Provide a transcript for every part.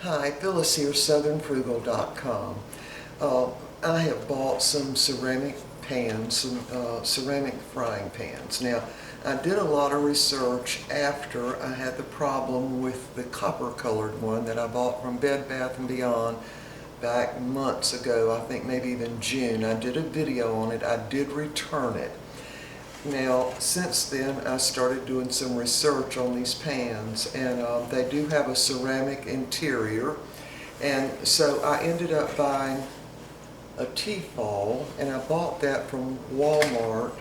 Hi, Phyllis here, southernfrugal.com. I have bought some ceramic pans, some ceramic frying pans. Now, I did a lot of research after I had the problem with the copper colored one that I bought from Bed Bath & Beyond back months ago, I think maybe even June. I did a video on it. I did return it. Now, since then, I started doing some research on these pans, and they do have a ceramic interior, and so I ended up buying a Tefal, and I bought that from Walmart,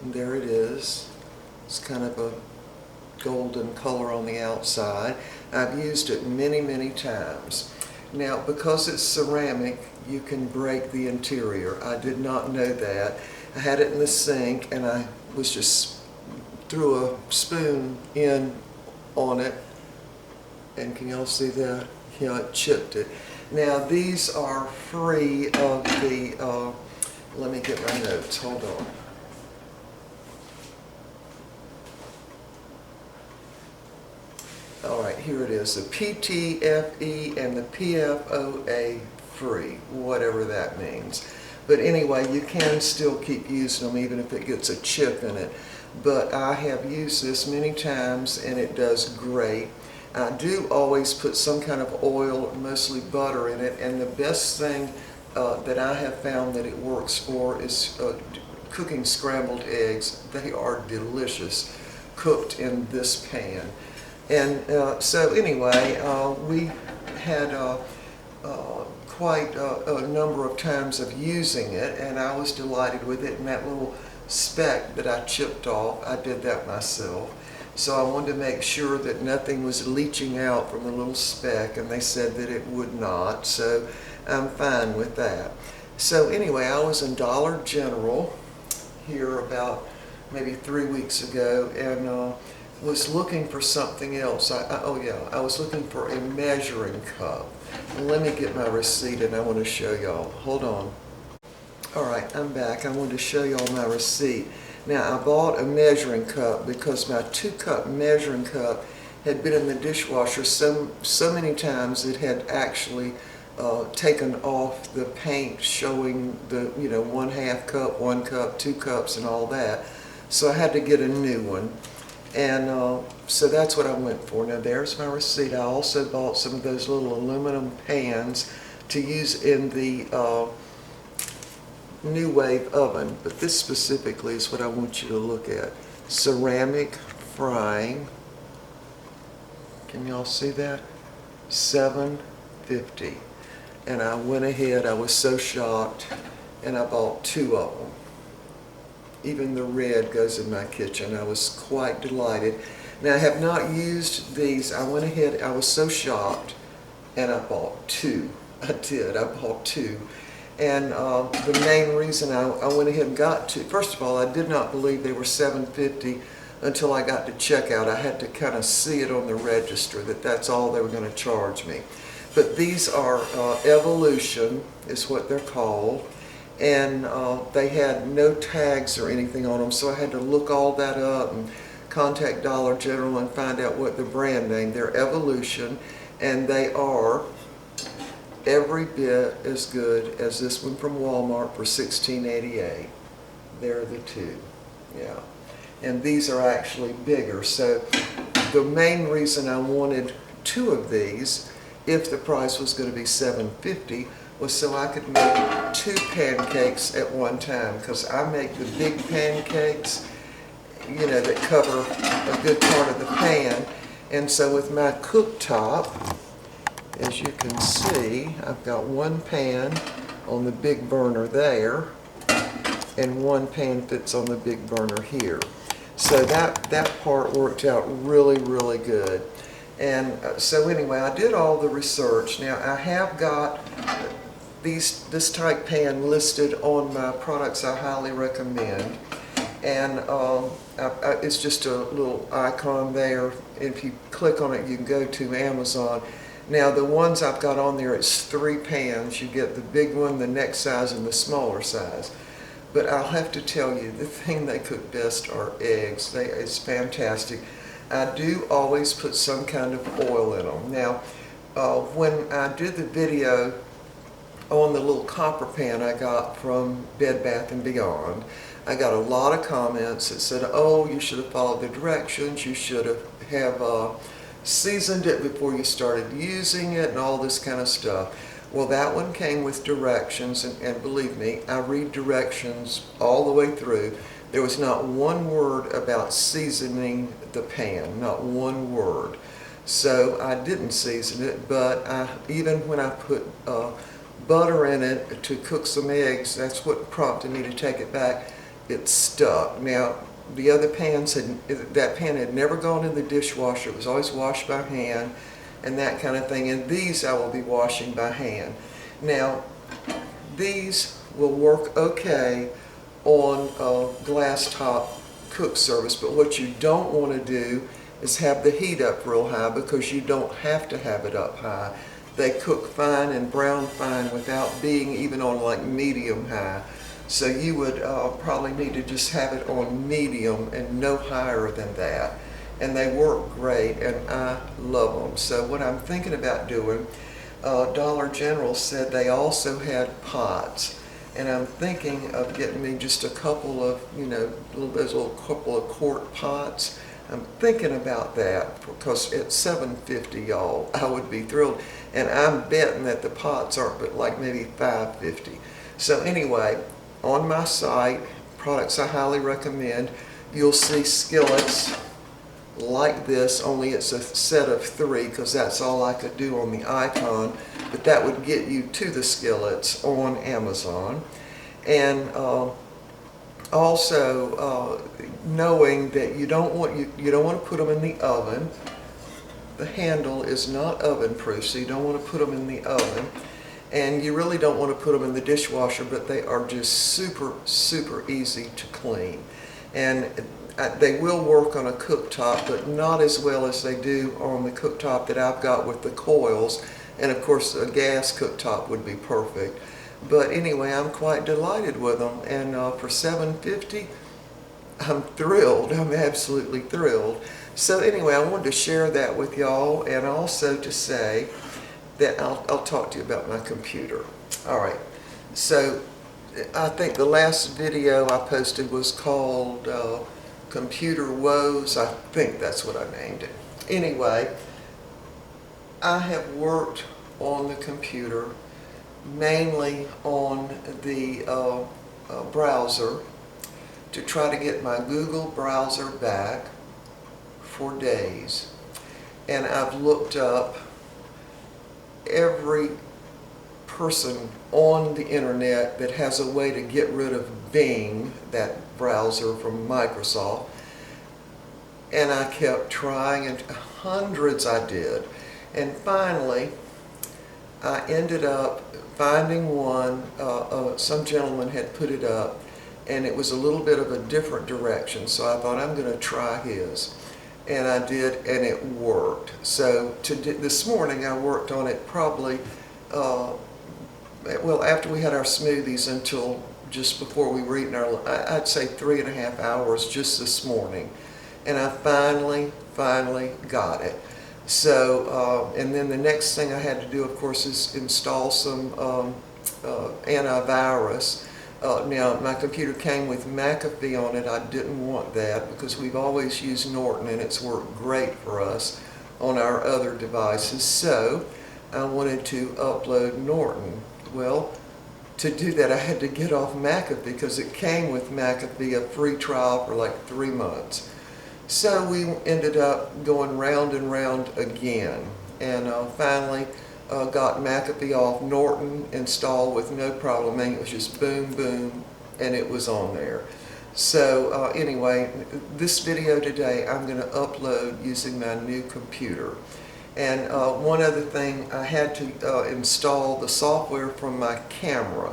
and there it is. It's kind of a golden color on the outside. I've used it many times. Now, because it's ceramic, you can break the interior. I did not know that. I had it in the sink, and I was just threw a spoon in on it, and can y'all see that? Yeah, it chipped it. Now, these are free of the, let me get my notes, hold on. All right, here it is, the PTFE and the PFOA free, whatever that means. But anyway, you can still keep using them even if it gets a chip in it. But I have used this many times and it does great. I do always put some kind of oil, mostly butter, in it, and the best thing that I have found that it works for is cooking scrambled eggs. They are delicious cooked in this pan. And so anyway, we had quite a number of times of using it, and I was delighted with it. And that little speck that I chipped off, I did that myself. So I wanted to make sure that nothing was leaching out from the little speck, and they said that it would not, so I'm fine with that. So anyway, I was in Dollar General here about maybe 3 weeks ago, and was looking for something else. I was looking for a measuring cup. Let me get my receipt and I want to show y'all. Hold on. Alright, I'm back. I wanted to show y'all my receipt. Now, I bought a measuring cup because my 2-cup measuring cup had been in the dishwasher so many times it had actually taken off the paint showing the 1/2 cup, 1 cup, 2 cups and all that. So I had to get a new one. And so that's what I went for. Now there's my receipt. I also bought some of those little aluminum pans to use in the New Wave oven, but this specifically is what I want you to look at. Ceramic frying. Can y'all see that? $7.50. And I went ahead, I was so shocked, and I bought 2 of them. Even the red goes in my kitchen. I was quite delighted. Now, I have not used these. I went ahead, I was so shocked, and I bought 2. I did, I bought 2. And the main reason I went ahead and got 2, first of all, I did not believe they were $7.50 until I got to checkout. I had to kind of see it on the register that that's all they were going to charge me. But these are Evolution, is what they're called. And they had no tags or anything on them, so I had to look all that up and contact Dollar General and find out what the brand name. They're Evolution, and they are every bit as good as this one from Walmart for $16.88. They're the 2, yeah. And these are actually bigger, so the main reason I wanted 2 of these, if the price was going to be $7.50, was so I could make 2 pancakes at one time, because I make the big pancakes, that cover a good part of the pan. And so with my cooktop, as you can see, I've got 1 pan on the big burner there, and 1 pan fits on the big burner here. So that part worked out really good. And so anyway, I did all the research. Now, I have got this type pan listed on my products I highly recommend, and it's just a little icon there. If you click on it, you can go to Amazon. Now, the ones I've got on there, it's 3 pans. You get the big one, the next size, and the smaller size. But I'll have to tell you, the thing they cook best are eggs. It's fantastic. I do always put some kind of oil in them. Now, when I did the video on the little copper pan I got from Bed Bath & Beyond, I got a lot of comments that said, oh, you should have followed the directions, you should have seasoned it before you started using it, and all this kind of stuff. Well, that one came with directions, and believe me, I read directions all the way through. There was not one word about seasoning the pan, not one word. So I didn't season it, but even when I put butter in it to cook some eggs, that's what prompted me to take it back, it stuck. Now, the other pans, that pan had never gone in the dishwasher. It was always washed by hand and that kind of thing. And these I will be washing by hand. Now, these will work okay on a glass top cook service, but what you don't want to do is have the heat up real high, because you don't have to have it up high. They cook fine and brown fine without being even on like medium high. So you would probably need to just have it on medium and no higher than that. And they work great, and I love them. So what I'm thinking about doing, Dollar General said they also had pots. And I'm thinking of getting me just a couple of, those little couple of quart pots. I'm thinking about that, because at $7.50, y'all, I would be thrilled. And I'm betting that the pots aren't but like maybe $5.50. So anyway, on my site, products I highly recommend, you'll see skillets like this, only it's a set of 3, because that's all I could do on the icon, but that would get you to the skillets on Amazon. And also knowing that you don't want to put them in the oven. The handle is not oven proof, so you don't want to put them in the oven. And you really don't want to put them in the dishwasher, but they are just super, super easy to clean. And they will work on a cooktop, but not as well as they do on the cooktop that I've got with the coils. And of course, a gas cooktop would be perfect. But anyway, I'm quite delighted with them. And for $7.50, I'm thrilled. I'm absolutely thrilled. So anyway, I wanted to share that with y'all, and also to say that I'll talk to you about my computer. All right. So I think the last video I posted was called Computer Woes. I think that's what I named it. Anyway, I have worked on the computer, mainly on the browser, to try to get my Google browser back for days. And I've looked up every person on the internet that has a way to get rid of Bing, that browser from Microsoft, and I kept trying, and hundreds I did. And finally, I ended up finding one. Some gentleman had put it up, and it was a little bit of a different direction, so I thought I'm going to try his. And I did, and it worked. So this morning I worked on it probably, well, after we had our smoothies until just before we were eating I'd say 3.5 hours just this morning. And I finally got it. So, and then the next thing I had to do, of course, is install some antivirus. Now, my computer came with McAfee on it. I didn't want that, because we've always used Norton, and it's worked great for us on our other devices. So I wanted to upload Norton. Well, to do that, I had to get off McAfee, because it came with McAfee, a free trial for like 3 months. So we ended up going round and round again, and finally got McAfee off. Norton installed with no problem. And it was just boom, boom, and it was on there. So anyway, this video today I'm going to upload using my new computer. And one other thing, I had to install the software from my camera.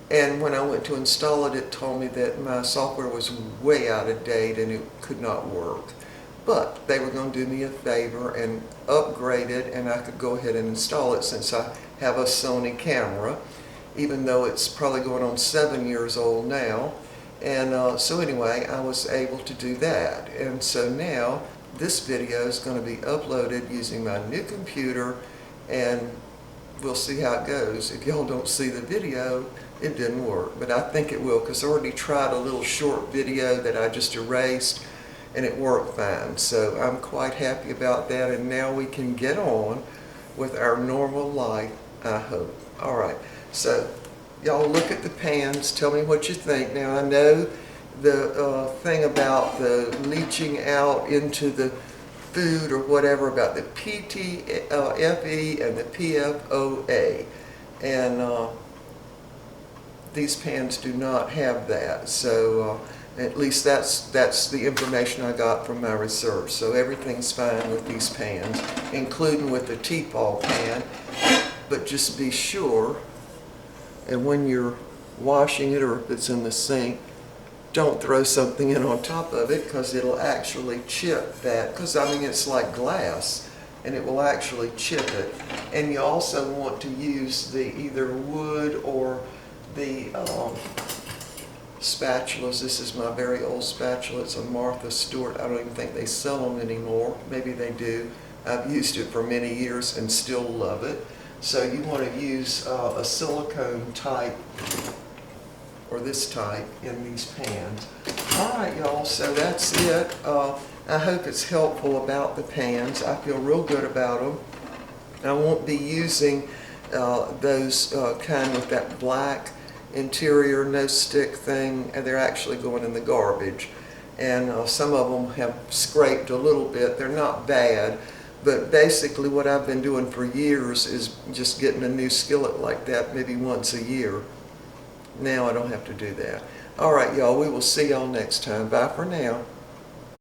And when I went to install it, it told me that my software was way out of date and it could not work. But they were going to do me a favor and upgrade it, and I could go ahead and install it, since I have a Sony camera, even though it's probably going on 7 years old now. And so anyway, I was able to do that. And so now this video is going to be uploaded using my new computer, and we'll see how it goes. If y'all don't see the video, it didn't work, but I think it will, because I already tried a little short video that I just erased and it worked fine. So I'm quite happy about that, and now we can get on with our normal life, I hope. Alright, so y'all look at the pans, tell me what you think. Now I know the thing about the leaching out into the food or whatever, about the PTFE and the PFOA, and these pans do not have that. So at least that's the information I got from my research. So everything's fine with these pans, including with the teapot pan. But just be sure, and when you're washing it, or if it's in the sink, don't throw something in on top of it, because it'll actually chip that, because I mean it's like glass, and it will actually chip it. And you also want to use the either wood or the spatulas. This is my very old spatula. It's a Martha Stewart. I don't even think they sell them anymore. Maybe they do. I've used it for many years and still love it. So you want to use a silicone type, or this type, in these pans. Alright y'all, so that's it. I hope it's helpful about the pans. I feel real good about them. I won't be using those kind with that black interior no stick thing, and they're actually going in the garbage. And some of them have scraped a little bit. They're not bad, but basically what I've been doing for years is just getting a new skillet like that maybe once a year. Now I don't have to do that. Alright y'all, we will see y'all next time. Bye for now.